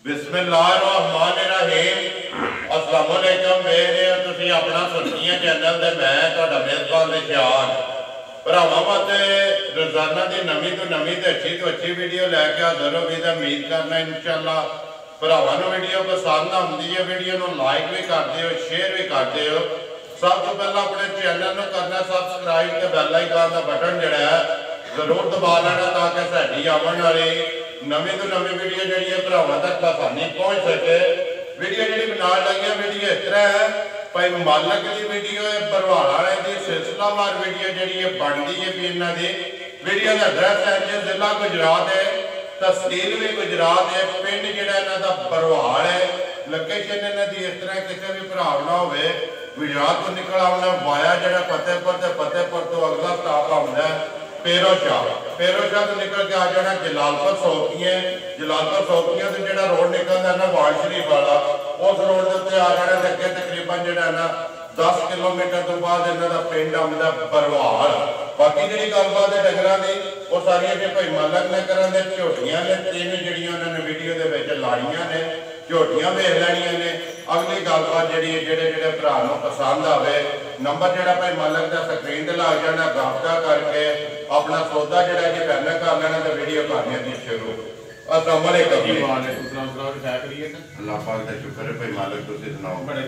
बिस्मिल्लाहिर्रहमानिर्रहीम। अस्सलाम वालेकुम। मेरे तुसीं अपना सुर्खियां चैनल ते मैं तुहाडा मेज़बान निशान भरावां वास्ते रोज़ाना की नवीं तो नवीं ते अच्छी वीडियो लैके हाज़र हो गई। उम्मीद करना इंशाअल्लाह भरावां नूं वीडियो पसंद आउंदी है। वीडियो नूं लाइक भी कर दिओ, शेयर भी कर दिओ। सब तो पहला अपने चैनल नूं करना सबसक्राइब ते बैल आइकन का बटन जिहड़ा है जरूर दबा लेना ताकि साडी आवन वाली नवीं तो नवीं वीडियो जी है भरावां तक आसानी पहुँच सके। वीडियो जी बना लगी वीडियो इस तरह है भाई मालक की वीडियो है भरवाल वाले की सिलसिलावार वीडियो जी बनती है भी इन्हों की वीडियो का एड्रैस है जी जिला गुजरात है, तहसील भी गुजरात है, पिंड जोड़ा इन्हों का भरवाल है। लोकेशन इन्हों की इस तरह किसी भी भरा ना हो गुजरात तो निकल आना वाया जो फतेहपुर तो अगला स्टाप आता है पेरोशाह तो निकल के आ जाना जलालपुर सौखियां तो जो रोड निकलता है नवाज शरीफ वाला उस रोड के उत्ते आ जाना अगे तकरीबन जो 10 किलोमीटर तो बाद इन्हों का पिंड आता भरवाल। बाकी जी गलबात है डंगर की वो सारिया जो भाई मालक ने करा दे झोटियां ने तीन जी उन्होंने वीडियो के लाड़ियां ने झोटियां वेख लैनिया ने। अगली गलबात जी जोड़े भरा पसंद आए नंबर जो भाई मालक का स्क्रीन से लग जाना रब्ता करके अपना सौदा जो फाइनल कर लेना तो वीडियो करनी थी शुरू। अस्सलाम वालेकुम जी। अल्लाह पाक दा शुक्र है भाई मालक तुसीं सुनाओ। बड़े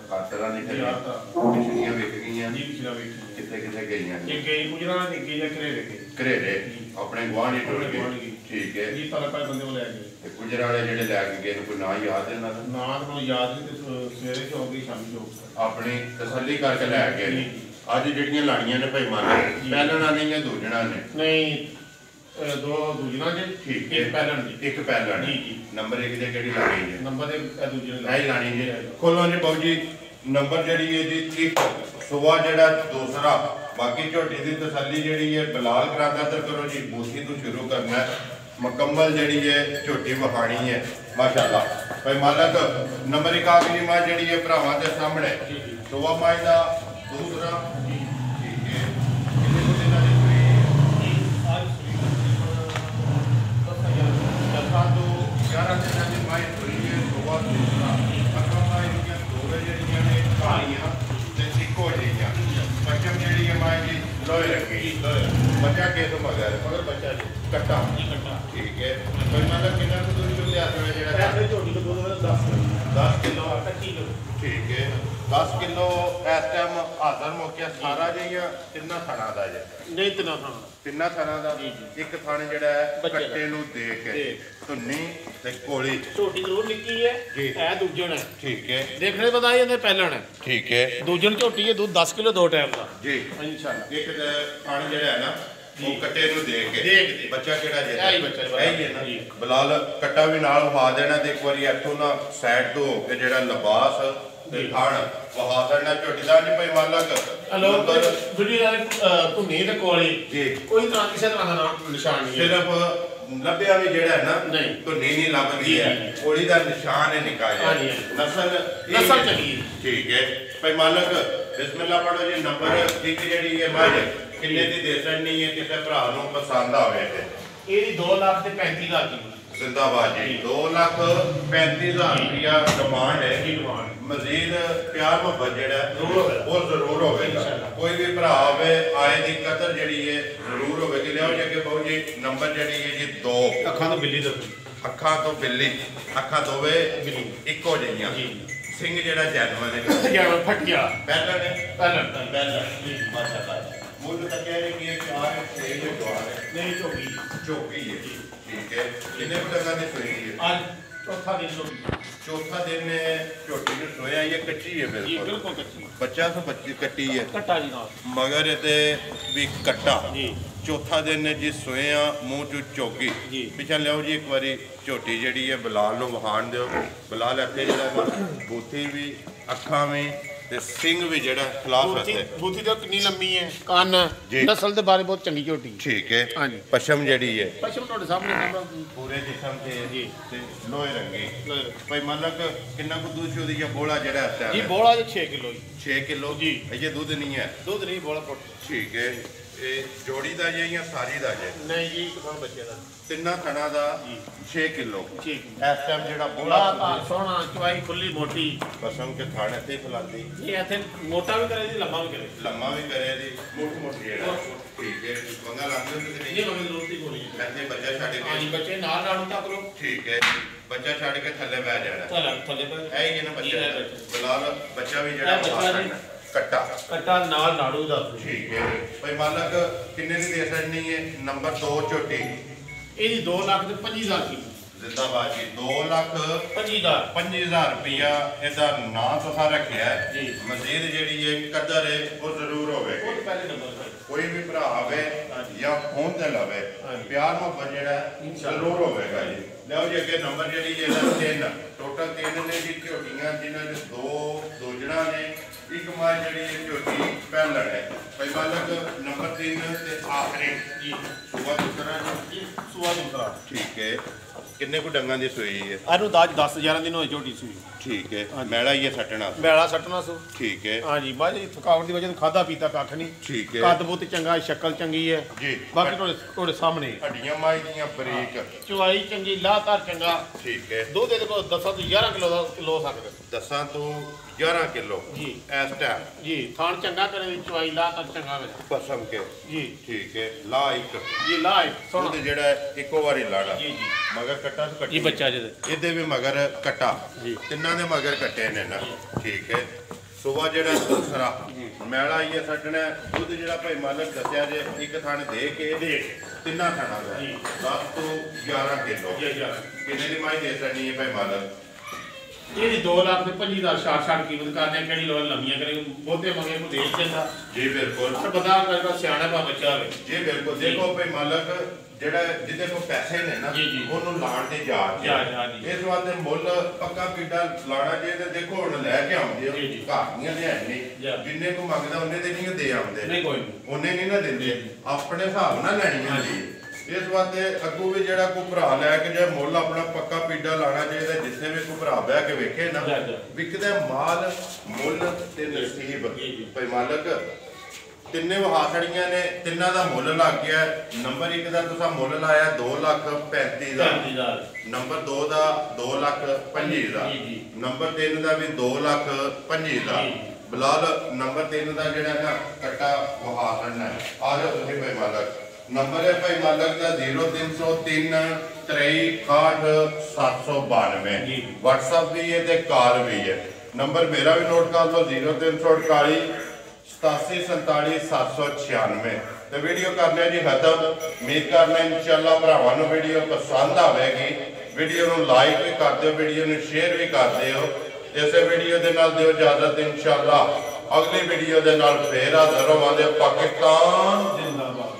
खातरा नहीं पिछलियां विक गईयां किथे गईयां ये गई मुजरा नहीं गई घरेरे अपने गुआंढी टुर गए। ठीक है जी पर बंदे को ले गए गुजरा वाले जेडे लैके गए कोई ना याद है ना तो याद नहीं तो सवेरे चौक गई शामी चौक अपनी तसल्ली करके लै गए। अज जड़ियां लाड़ियां ने भाई मालक पैलना नहीं है दूजना ने नहीं दो दूजना जी। ठीक है पैलन जी एक पैलन जी नंबर एक दे केड़ी लानी है नंबर एक दूजे नहीं लानी जी। खोलो जी बाबू जी नंबर जड़ी है जी एक सुबह जड़ा दूसरा बाकी झोटी की तसल्ली जी है बिलाल करादा तो करो जी बूथी तो शुरू करना है मुकम्मल जी है झोटी वहानी है माशाअल्लाह भाई मालक। नंबर एक आखिरी माँ जी है भरावां के सामने सुबह माँ का दूसरा। बच्चा के तो मगर बच्चा कट्टा ठीक है कोई मतलब कितना तो दूर चल लिया है झोटी तो 10 किलो ठीक है 10 किलो इस टाइम हाजर मौके सारा जी तिना थाना का जी नहीं तिना थाना का एक थाने जो कट्टे दे के धुन्नी कोली झोटी जरूर निक्की है दूजन है ठीक है देखने पता ही पैलन है ठीक है दूजन झोटी है दूध 10 किलो 2 टाइम का जी इंशाल्लाह। एक थाने जो है ना वो कट्टे दे के बच्चा केड़ा बिलाल कट्टा भी नाल वहा देना एक बार इतों ना साइड तो होके जो लिबास खान वहा देना झोटी का जी भाई मालक। कोई किसी तरह का निशान नहीं सिर्फ लभ्या भी जेड़ा है ना धुनी नहीं लभदी है कोड़ी का निशान है निका नस्ल चंगी ठीक है भाई मालक। बिस्मिल्लाह पढ़ो जी नंबर एक जी है मझ किन्ने दी दे सकनी है किसी भरा पसंद आवे ये 2,35,000 की जिंदाबाद जी 2,35,000 रुपया डिमांड है। मजीद प्यार मुहब्बत जेड़ा वो जरूर होगा कोई भी भरा आवे आए की कदर जी है जरूर होगी। लिया जी बहु जी नंबर जी है जी 2 अखा तो बिल्ली अखा तो बिल्ली अखा दोवे इको जिहियां सिंह जेड़ा जैनवन फटिया माशाअल्लाह मुझ तक की नहीं चौकी है ठीक है कितने को टका ने सोई है आज चौथा दिन झोटी ने सोया ये कच्ची है बिल्कुल कच्ची बच्चा तो बच्ची कट्टी है कट्टा जी मगर ये भी कट्टा चौथा दिन जी सोया मुँह चू चौकी पिछा लियाओ जी एक बारी झोटी जी है बिलाल वहान दो बिलाल इतने जो बूथी भी अखा भी सिंह भी जेड़ा खिलाफ है बूथी तो कितनी लंबी है कान नस्ल के बारे बहुत चंगी झोटी ठीक है हां जी। पशम जेड़ी है पशम तोड़े सामने पूरे जिस्म ते जी लोहे रंगी भाई मालक कितना को दूध छोदी या बोला जेड़ा है जी बोला 6 किलो 6 किलो जी ये दूध नहीं है बोला ठीक है ਇਹ ਜੋੜੀ ਦਾ ਜੇ ਜਾਂ ਸਾਰੀ ਦਾ ਜੇ? ਨਹੀਂ ਜੀ ਇੱਕ ਥਣ ਬੱਚੇ ਦਾ ਤਿੰਨਾਂ ਥਣਾ ਦਾ 6 ਕਿਲੋ। ਠੀਕ ਇਸ ਟਾਈਮ ਜਿਹੜਾ ਬੋਲਾ ਬੋਲਾ ਸੋਹਣਾ ਚਵਾਈ ਖੁੱਲੀ ਮੋਟੀ ਕਸਮ ਕੇ ਥਣ ਇੱਥੇ ਫਲਾਂਦੀ ਇਹ ਇੱਥੇ ਮੋਟਾ ਵੀ ਕਰੇ ਜੀ ਲੰਮਾ ਵੀ ਕਰੇ ਲੰਮਾ ਵੀ ਕਰੇ ਦੀ ਮੋਟੀ ਮੋਟੀ ਜਿਹੜਾ ਠੀਕ ਹੈ ਵੰਗਾ ਲੱਗਦਾ ਤੇ ਇਹ ਨਹੀਂ ਮਗਰ ਜ਼ਰੂਰਤ ਹੀ ਕੋਈ ਨਹੀਂ ਇੱਥੇ ਬੱਚਾ ਛੱਡ ਹਾਂਜੀ ਕੇ ਬੱਚੇ ਨਾਲ ਨਾੜੂ ਤੱਕ ਲੋ ਠੀਕ ਹੈ ਬੱਚਾ ਛੱਡ ਕੇ ਥੱਲੇ ਬਹਿ ਜਾਣਾ ਥੱਲੇ ਪੈ ਇਹ ਹੀ ਹੈ ਨਾ ਬੱਚਾ ਇਹ ਹੈ ਬਿਲਾਲ ਬੱਚਾ ਵੀ ਜਿਹੜਾ ਬੱਚਾ ਜੀ ਕੱਟਾ ਕੱਟਾ ਨਾਲ ਨਾੜੂ ਦਾ ਠੀਕ ਹੈ ਭਾਈ ਮਾਲਕ ਕਿੰਨੇ ਦੀ ਦੇ ਸਕਣੀ ਹੈ? ਨੰਬਰ 2 ਝੋਟੀ ਇਹਦੀ 2 ਲੱਖ ਤੇ 25,000 ਕੀ ਜ਼ਿੰਦਾਬਾਦ ਜੀ 2 ਲੱਖ 25,000 25,000 ਰੁਪਇਆ ਇਹਦਾ ਨਾਂ ਤੁਸੀਂ ਰੱਖਿਆ ਹੈ ਜੀ। ਮਜ਼ੀਦ ਜਿਹੜੀ ਹੈ ਕਦਰ ਹੈ ਉਹ ਜ਼ਰੂਰ ਹੋਵੇ ਉਹ ਪਹਿਲੇ ਨੰਬਰ ਤੇ ਕੋਈ ਵੀ ਭਰਾ ਆਵੇ ਜਾਂ ਫੋਨ ਤੇ ਲਵੇ ਪਿਆਰ ਮੁਹੱਬਤ ਜਿਹੜਾ ਜ਼ਰੂਰ ਹੋਵੇਗਾ ਜੀ। ਲਓ ਜੀ ਅੱਗੇ ਨੰਬਰ ਜਿਹੜੀ ਇਹਦਾ 3 ਟੋਟਲ 3 ਨੇ ਜੀ ਝੋਟੀਆਂ ਜਿਨ੍ਹਾਂ ਦੇ 2 ਦੋਜਣਾ ਨੇ ਇੱਕ ਮਾਂ ਜਿਹੜੀ ਇਹ ਝੋਟੀ ਪਹਿਲਣ ਹੈ ਭਾਈ ਮਾਲਕ ਨੰਬਰ 3 ਤੇ ਆਖਰੀ ਜੀ ਸੁਬਾ ਦੀ ਤਰ੍ਹਾਂ ਜੀ ਸੁਆ ਦੂਸਰਾ ਠੀਕ ਹੈ ਕਿੰਨੇ ਕੁ ਡੰਗਾਂ ਦੀ ਸੂਈ ਹੈ? ਇਹਨੂੰ 10-11 ਦਿਨ ਹੋਏ ਝੋਟੀ ਸੂਈ ਠੀਕ ਹੈ ਮੈਲਾ ਹੀ ਹੈ ਸੱਟਣਾ ਮੈਲਾ ਸੱਟਣਾ ਸੂ ਠੀਕ ਹੈ ਹਾਂਜੀ ਬਾਜੀ ਥਕਾਵਟ ਦੀ ਵਜ੍ਹਾ ਤੋਂ ਖਾਦਾ ਪੀਤਾ ਕੱਖ ਨਹੀਂ ਠੀਕ ਹੈ ਕੱਦ ਬੁੱਤ ਚੰਗਾ ਸ਼ਕਲ ਚੰਗੀ ਹੈ ਜੀ ਬਾਕੀ ਤੁਹਾਡੇ ਸਾਹਮਣੇ ਹੱਡੀਆਂ ਮਾਈ ਦੀਆਂ ਬਰੀਕ ਚੁਆਈ ਚੰਗੀ ਲਾਤਾਰ ਚੰਗਾ ਠੀਕ ਹੈ ਦੁੱਧ ਦੇ ਕੋਲ 10 ਤੋਂ 11 ਕਿਲੋ ਸਕਦੇ ਦਸਾਂ ਤੋਂ 11 ਕਿਲੋ ਜੀ ਇਸ ਟਾਈਮ ਜੀ ਥਾਣ ਚੰਗਾ ਕਰੇ ਦੀ ਚੁਆਈ ਲਾਤਾਰ ਚੰਗਾ ਵੇ ਪਸਮ ਕੇ ਜੀ ਠੀਕ ਹੈ ਲਾ ਇੱਕ ਜੀ ਲਾਇ ਦੁੱਧ ਜਿਹੜਾ ਇੱਕੋ ਵਾਰੀ ਲਾੜਾ ਜੀ ਜੀ ਮਗਰ ਕੱਟਾ ਤੋਂ ਜੀ ਬੱਚਾ ਜਿਹਦੇ ਇਹਦੇ ਵੀ ਮਗਰ ਕੱਟਾ ਜੀ ਤਿੰਨਾਂ ਦੇ ਮਗਰ ਕੱਟੇ ਨੇ ਨਾ ਠੀਕ ਹੈ ਸੁਬਾ ਜਿਹੜਾ ਦੂਸਰਾ ਮੈਲਾ ਹੀ ਸੱਟਣਾ ਦੁੱਧ ਜਿਹੜਾ ਭਾਈ ਮਾਲਕ ਦੱਸਿਆ ਜੇ ਇੱਕ ਥਣ ਦੇ ਕੇ ਤਿੰਨਾਂ ਥਾਣਾ ਦਾ 10 ਤੋਂ 11 ਕਿਲੋ ਜੀ ਕਿੰਨੇ ਦੀ ਮਾਈ ਦੇ ਸਕਣੀ ਹੈ ਭਾਈ ਮਾਲਕ? ਇਹਦੀ 2 ਲੱਖ ਤੇ 25,000 ਛਾਟ ਕੀਮਤ ਕਰਦੇ ਕਿਹੜੀ ਲੋੜ ਲੰਮੀਆਂ ਕਰੇ ਬਹੁਤੇ ਮੰਗੇ ਨੂੰ ਦੇਖ ਦਿੰਦਾ ਜੀ ਬਿਲਕੁਲ ਪਰ ਬੰਦਾ ਕਰਦਾ ਸਿਆਣਾ ਭਾ ਬੱਚਾ ਹੋਵੇ ਜੀ ਬਿਲਕੁਲ ਦੇਖੋ ਭਾਈ ਮਾਲਕ ਜਿਹੜਾ ਜਿਹਦੇ ਕੋਲ ਪੈਸੇ ਨੇ ਨਾ ਉਹਨੂੰ ਲਾਣ ਤੇ ਜਾ ਇਸ ਵਾਸਤੇ ਮੁੱਲ ਪੱਕਾ ਪੀਡਾ ਲਾਣਾ ਚਾਹੀਦਾ। ਦੇਖੋ ਹੁਣ ਲੈ ਕੇ ਆਉਂਦੇ ਹੋ ਘਾਟੀਆਂ ਦੇ ਹੈ ਨਹੀਂ ਜਿੰਨੇ ਕੋ ਮੰਗਦਾ ਉਹਨੇ ਤੇ ਨਹੀਂ ਦੇ ਆਉਂਦੇ ਨਹੀਂ ਕੋਈ ਉਹਨੇ ਨਹੀਂ ਨਾ ਦਿੰਦੇ ਆਪਣੇ ਹਿਸਾਬ ਨਾਲ ਲੈਣੀ ਹੁੰਦੀ ਇਸ ਵਾਸਤੇ ਅੱਗੋਂ ਵੀ ਜਿਹੜਾ ਕੋਈ ਭਰਾ ਲੈ ਕੇ ਜੇ ਮੁੱਲ ਆਪਣਾ ਪੱਕਾ ਪੀਡਾ ਲਾਣਾ ਚਾਹੀਦਾ। ਜਿੱਥੇ ਵੀ ਕੋਈ ਭਰਾ ਬਹਿ ਕੇ ਵੇਖੇ ਨਾ ਵਿਕਦਾ ਮਾਲ ਮੁੱਲ ਤੇ ਨਸੀਬ ਭਾਈ ਮਾਲਕ ਤਿੰਨੇ ਵਹਾਸੜੀਆਂ ਨੇ ਤਿੰਨਾਂ ਦਾ ਮੁੱਲ ਲੱਗ ਗਿਆ। ਨੰਬਰ 1 ਦਾ ਤੁਸੀਂ ਮੁੱਲ ਲਾਇਆ 2,35,000 ਨੰਬਰ 2 ਦਾ 2,25,000 ਨੰਬਰ 3 ਦਾ ਵੀ 2,25,000 ਬਿਲਾਲ ਨੰਬਰ 3 ਦਾ ਜਿਹੜਾ ਨਾ ਕੱਟਾ ਵਹਾਸੜਨਾ ਆ ਜਾਓ ਤੁਸੀਂ ਭਾਈ ਮਾਲਕ ਨੰਬਰ ਹੈ ਭਾਈ ਮਾਲਕ ਦਾ 0303 63 792 WhatsApp ਵੀ ਹੈ ਤੇ ਕਾਲ ਵੀ ਹੈ। ਨੰਬਰ ਮੇਰਾ ਵੀ ਨੋਟ ਕਰ ਲਓ 0348 87 47 796 ਤੇ ਵੀਡੀਓ ਕਰਨੇ ਜੀ ਖਤਮ। ਉਮੀਦ ਕਰਨਾ ਇਨਸ਼ਾਅੱਲਾ ਭਰਾਵਾਂ ਨੂੰ ਵੀਡੀਓ ਪਸੰਦ ਆਵੇਗੀ। ਵੀਡੀਓ ਨੂੰ ਲਾਈਕ ਵੀ ਕਰ ਦਿਓ ਵੀਡੀਓ ਨੂੰ ਸ਼ੇਅਰ ਵੀ ਕਰ ਦਿਓ। ਇਸੇ ਵੀਡੀਓ ਦੇ ਨਾਲ ਦਿਓ ਇਜਾਜ਼ਤ ਇਨਸ਼ਾਅੱਲਾ ਅਗਲੀ ਵੀਡੀਓ ਦੇ ਨਾਲ ਫੇਰ ਹਾਜ਼ਰ ਹੋਵਾਂਗੇ। ਪਾਕਿਸਤਾਨ ਜ਼ਿੰਦਾਬਾਦ।